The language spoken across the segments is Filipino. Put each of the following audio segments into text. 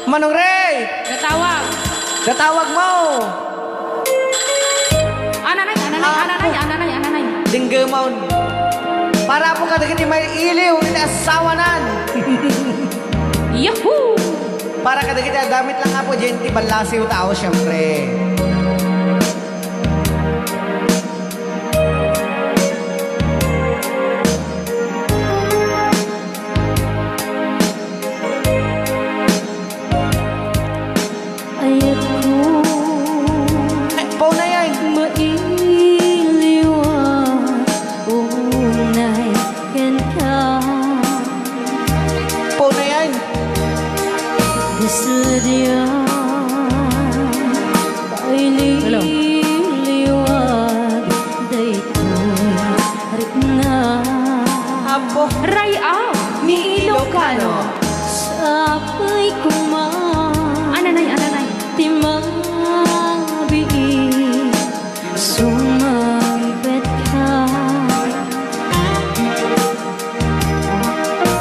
Manong Ray! Natawag. Natawag mo! Ananay. Dinggamon. Para po kadagit may iliw, inasawanan. Yahoo! Para kadagit damit lang nga po, genti balasiw tao, syempre. Ayat ko Pau na yan. mailiwan unay kanta Pau na yan. Desadya paililiwag daytoy rikna Apo. Rayaw ni Ilocano. sapay kuman Ananay. timabi sumambet ka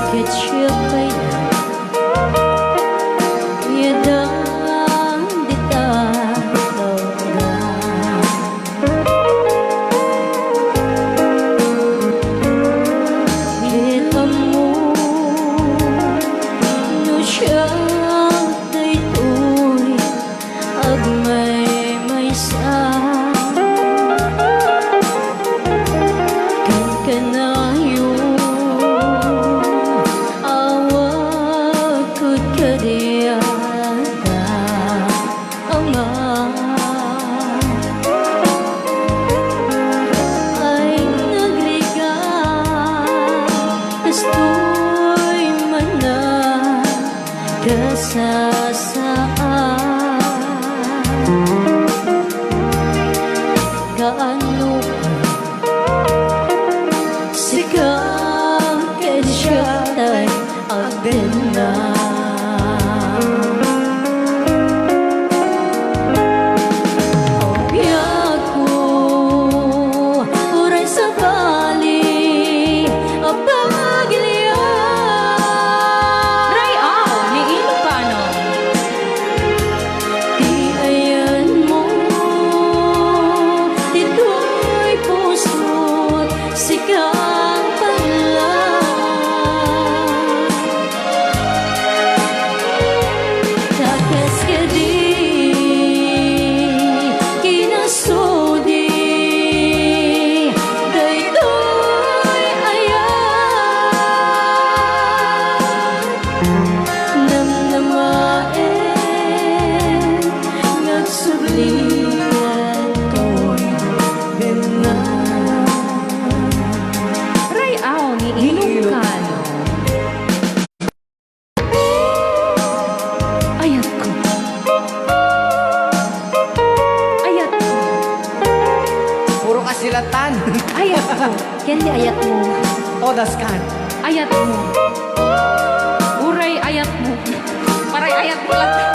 kecil yadang ditawag kita mo no siya daytoy agmay sa kan kanayo awag kud kadiyada ama ay nagrigat kastoy mana kasasaan gaano sigang kedyatay ang dena biyak ko uray sa bali apagilya Rayaw ni Ilocano. di ayan mo dito'y puso't sigang panlang takas ka di kinasudi daytoy ayan namnamaen nagsublian to'y gana Rayaw ni Ilocano. Ayat ko. Puro kasilatan. Ayat ko. kendi ayat mo Todas kan. Ayat mo. Uray ayat mo. Paray ayat mo lang.